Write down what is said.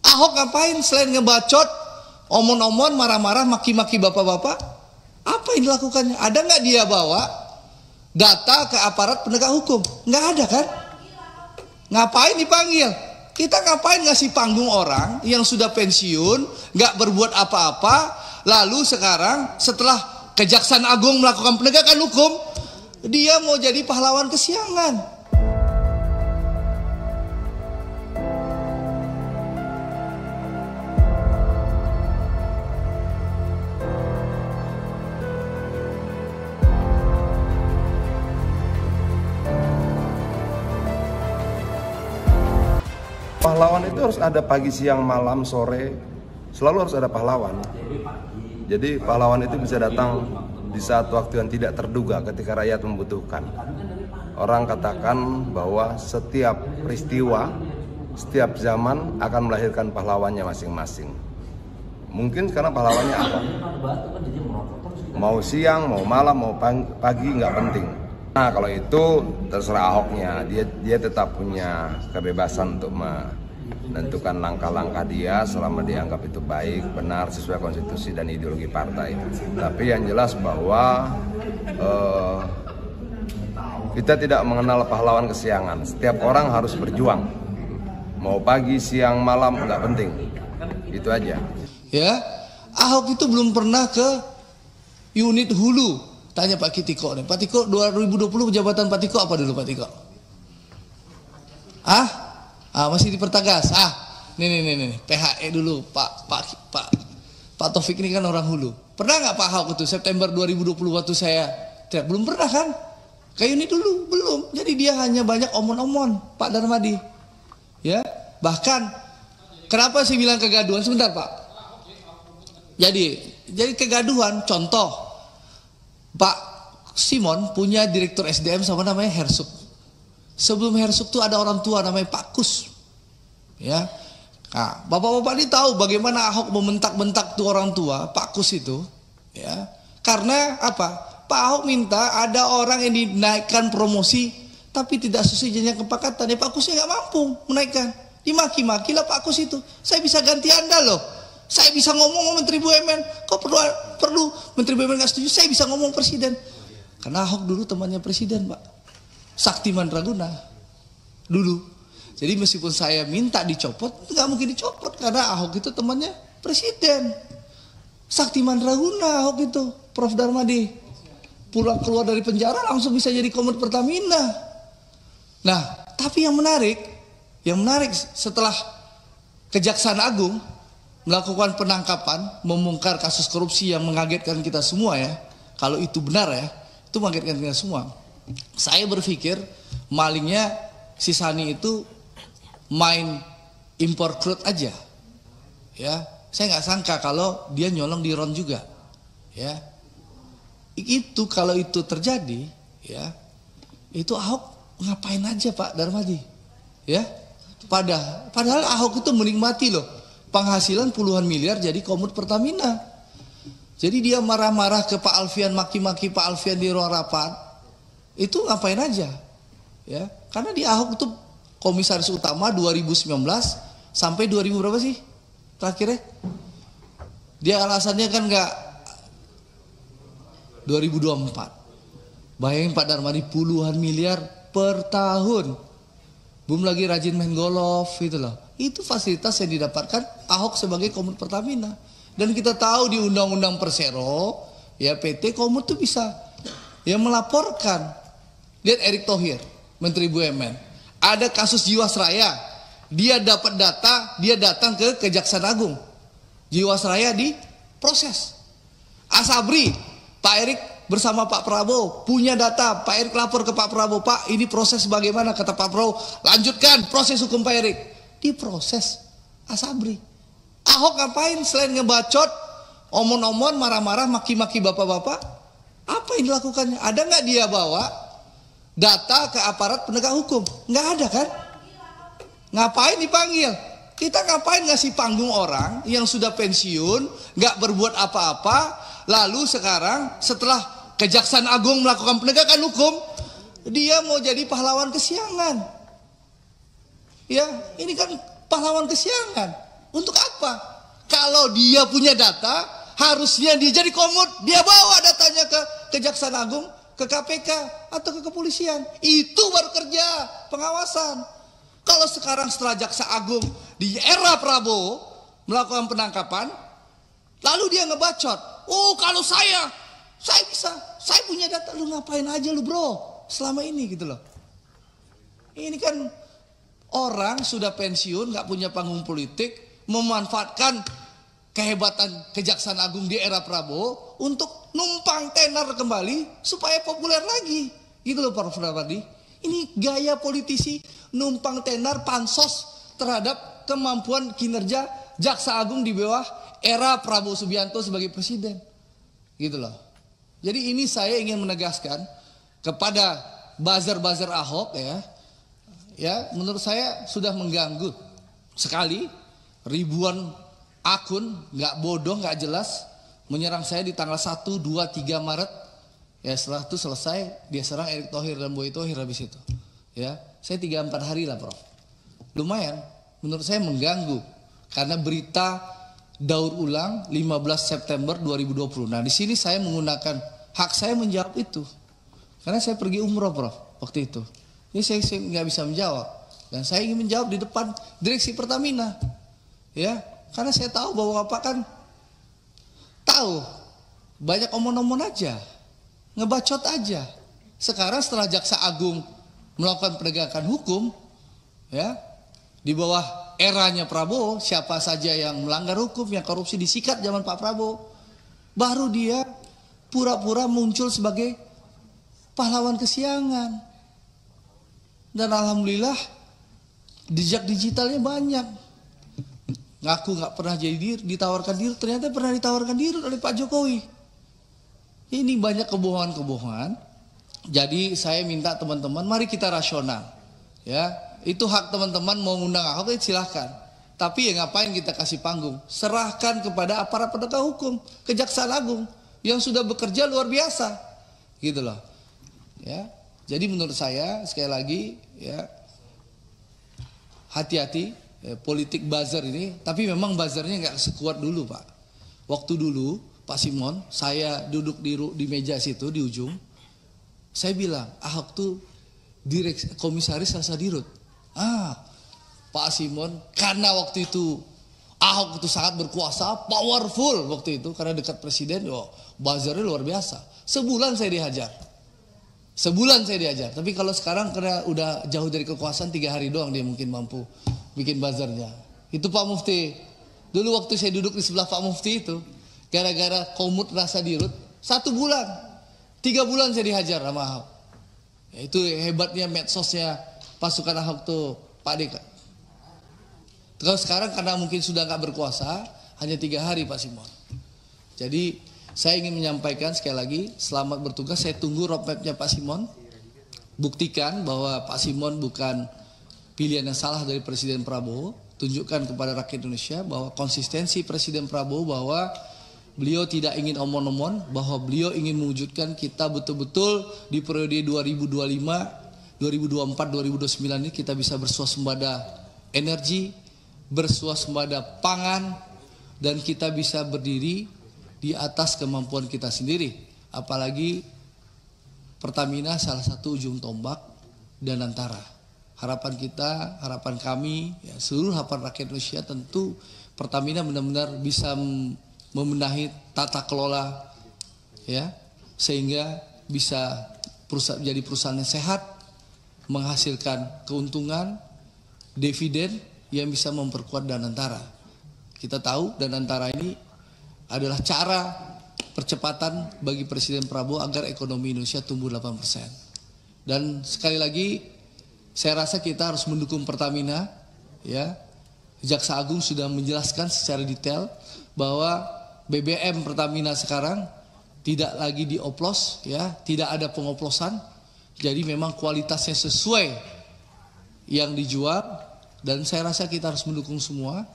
Ahok ngapain selain ngebacot, omon-omon, marah-marah, maki-maki bapak-bapak? Apa yang dilakukannya? Ada nggak dia bawa data ke aparat penegak hukum? Nggak ada kan? Ngapain dipanggil? Kita ngapain ngasih panggung orang yang sudah pensiun, nggak berbuat apa-apa, lalu sekarang setelah Kejaksaan Agung melakukan penegakan hukum, dia mau jadi pahlawan kesiangan. Pahlawan itu harus ada pagi, siang, malam, sore, selalu harus ada pahlawan. Jadi pahlawan itu bisa datang di saat waktu yang tidak terduga ketika rakyat membutuhkan. Orang katakan bahwa setiap peristiwa, setiap zaman akan melahirkan pahlawannya masing-masing. Mungkin sekarang pahlawannya apa? Mau siang, mau malam, mau pagi, nggak penting. Nah, kalau itu terserah Ahoknya, dia tetap punya kebebasan untuk menentukan langkah-langkah dia selama dianggap itu baik, benar, sesuai konstitusi dan ideologi partai. Tapi yang jelas bahwa kita tidak mengenal pahlawan kesiangan. Setiap orang harus berjuang. Mau pagi, siang, malam, nggak penting. Itu aja. Ya, Ahok itu belum pernah ke unit hulu. Tanya Pak Tiko nih, Pak Tiko 2020 jabatan Pak Tiko apa dulu Pak Tiko? Masih di Pertagas. Nih, PHE dulu Pak Taufik ini kan orang hulu. Pernah nggak Pak Ahok itu September 2020 waktu saya belum pernah kan? Kayak ini dulu belum. Jadi dia hanya banyak omon-omon Pak Darmadi. Ya, bahkan kenapa saya bilang kegaduhan sebentar Pak? Jadi kegaduhan contoh. Pak Simon punya direktur SDM sama namanya Hersuk. Sebelum Hersuk tuh ada orang tua namanya Pak Kus. Ya. Nah, bapak-bapak ini tahu bagaimana Ahok membentak-bentak tuh orang tua Pak Kus itu, ya. Karena apa? Pak Ahok minta ada orang yang dinaikkan promosi tapi tidak sesuai jenjang kepangkatan. Ya Pak Kusnya nggak mampu menaikkan. Dimaki-maki lah Pak Kus itu. Saya bisa ganti Anda loh. Saya bisa ngomong Menteri BUMN, kok perlu Menteri BUMN nggak setuju? Saya bisa ngomong Presiden, karena Ahok dulu temannya Presiden Pak, Saktiman Raguna dulu. Jadi meskipun saya minta dicopot, nggak mungkin dicopot karena Ahok itu temannya Presiden, Saktiman Raguna. Ahok itu, Prof Darmadi, pulang keluar dari penjara langsung bisa jadi Komet Pertamina. Nah, tapi yang menarik setelah Kejaksaan Agung melakukan penangkapan, membongkar kasus korupsi yang mengagetkan kita semua ya. Kalau itu benar ya, itu mengagetkan kita semua. Saya berpikir malingnya si Sani itu main impor crude aja. Ya, saya nggak sangka kalau dia nyolong di RON juga. Ya, itu kalau itu terjadi, ya, itu Ahok ngapain aja Pak Darmadi? Ya, padahal Ahok itu menikmati loh penghasilan puluhan miliar jadi Komet Pertamina. Jadi dia marah-marah ke Pak Alfian, maki-maki Pak Alfian di ruang rapat. Itu ngapain aja? Ya, karena di Ahok itu komisaris utama 2019 sampai 2000 berapa sih? Terakhirnya? Dia alasannya kan enggak 2024. Bayangin Pak Darmadi puluhan miliar per tahun. Belum lagi rajin main golf gitu loh. Itu fasilitas yang didapatkan Ahok sebagai Komet Pertamina. Dan kita tahu di Undang-Undang Persero, ya PT Komet tuh bisa yang melaporkan. Lihat Erick Thohir, Menteri BUMN. Ada kasus Jiwasraya, dia dapat data, dia datang ke Kejaksaan Agung. Jiwasraya diproses. Asabri, Pak Erick bersama Pak Prabowo punya data, Pak Erick lapor ke Pak Prabowo, Pak ini proses bagaimana? Kata Pak Prabowo, lanjutkan proses hukum Pak Erick. Diproses Asabri. Ahok ngapain selain ngebacot, omon-omon, marah-marah, maki-maki bapak-bapak? Apa yang dilakukannya? Ada nggak dia bawa data ke aparat penegak hukum? Nggak ada kan? Ngapain dipanggil? Kita ngapain ngasih panggung orang yang sudah pensiun, nggak berbuat apa-apa, lalu sekarang setelah Kejaksaan Agung melakukan penegakan hukum, dia mau jadi pahlawan kesiangan. Ya, ini kan pahlawan kesiangan. Untuk apa? Kalau dia punya data, harusnya dia jadi komut, dia bawa datanya ke Kejaksaan Agung, ke KPK atau ke kepolisian. Itu baru kerja pengawasan. Kalau sekarang setelah Jaksa Agung di era Prabowo melakukan penangkapan, lalu dia ngebacot. Oh, kalau saya bisa, saya punya data. Lu ngapain aja lu bro selama ini gitu loh. Ini kan orang sudah pensiun, gak punya panggung politik, memanfaatkan kehebatan Kejaksaan Agung di era Prabowo untuk numpang tenar kembali supaya populer lagi. Gitu loh Pak Prabadi. Ini gaya politisi numpang tenar pansos terhadap kemampuan kinerja Jaksa Agung di bawah era Prabowo Subianto sebagai presiden. Gitu loh. Jadi ini saya ingin menegaskan kepada buzzer-buzzer Ahok ya, menurut saya sudah mengganggu sekali. Ribuan akun nggak bodoh, nggak jelas menyerang saya di tanggal 1, 2, 3 Maret. Ya setelah itu selesai dia serang Erick Thohir dan Boy Thohir habis itu. Ya, saya 3-4 hari lah Prof. Lumayan, menurut saya mengganggu karena berita daur ulang 15 September 2020. Nah di sini saya menggunakan hak saya menjawab itu karena saya pergi umroh Prof waktu itu. Ini saya nggak bisa menjawab dan saya ingin menjawab di depan direksi Pertamina, ya karena saya tahu bahwa Bapak kan tahu banyak omong-omong aja, ngebacot aja. Sekarang setelah Jaksa Agung melakukan penegakan hukum, ya di bawah eranya Prabowo, siapa saja yang melanggar hukum, yang korupsi disikat zaman Pak Prabowo, baru dia pura-pura muncul sebagai pahlawan kesiangan. Dan alhamdulillah jejak digitalnya banyak. Ngaku nggak pernah jadi ditawarkan diri, ternyata pernah ditawarkan diri oleh Pak Jokowi. Ini banyak kebohongan-kebohongan. Jadi saya minta teman-teman, mari kita rasional. Ya, itu hak teman-teman mau ngundang Ahok silahkan. Tapi ya ngapain kita kasih panggung? Serahkan kepada aparat penegak hukum, Kejaksaan Agung yang sudah bekerja luar biasa, gitu loh. Ya, jadi menurut saya sekali lagi ya hati-hati politik buzzer ini. Tapi memang buzzernya nggak sekuat dulu Pak. Waktu dulu Pak Simon, saya duduk di meja situ di ujung, saya bilang Ahok tuh komisaris rasa dirut. Pak Simon karena waktu itu Ahok itu sangat berkuasa, powerful waktu itu karena dekat presiden, buzzernya luar biasa. Sebulan saya dihajar. Tapi kalau sekarang karena udah jauh dari kekuasaan 3 hari doang dia mungkin mampu bikin buzzernya. Itu Pak Mufti. Dulu waktu saya duduk di sebelah Pak Mufti itu, gara-gara komut rasa dirut, 1 bulan, 3 bulan saya dihajar sama Ahok. Ya, itu hebatnya medsosnya pasukan Ahok tuh Pak Deka. Kalau sekarang karena mungkin sudah nggak berkuasa, hanya 3 hari Pak Simon. Jadi saya ingin menyampaikan sekali lagi, selamat bertugas. Saya tunggu roadmapnya Pak Simon. Buktikan bahwa Pak Simon bukan pilihan yang salah dari Presiden Prabowo. Tunjukkan kepada rakyat Indonesia bahwa konsistensi Presiden Prabowo, bahwa beliau tidak ingin omon-omon, bahwa beliau ingin mewujudkan kita betul-betul di periode 2025, 2024, 2029 ini kita bisa bersuasembada energi, bersuasembada pangan, dan kita bisa berdiri di atas kemampuan kita sendiri. Apalagi Pertamina salah satu ujung tombak dan antara. Harapan kita, harapan kami, ya, seluruh harapan rakyat Indonesia tentu Pertamina benar-benar bisa membenahi tata kelola, ya, sehingga bisa menjadi perusahaan yang sehat, menghasilkan keuntungan, dividen yang bisa memperkuat Danantara. Kita tahu Danantara ini adalah cara percepatan bagi Presiden Prabowo agar ekonomi Indonesia tumbuh 8%. Dan sekali lagi saya rasa kita harus mendukung Pertamina, ya. Jaksa Agung sudah menjelaskan secara detail bahwa BBM Pertamina sekarang tidak lagi dioplos, ya, tidak ada pengoplosan. Jadi memang kualitasnya sesuai yang dijual, dan saya rasa kita harus mendukung semua.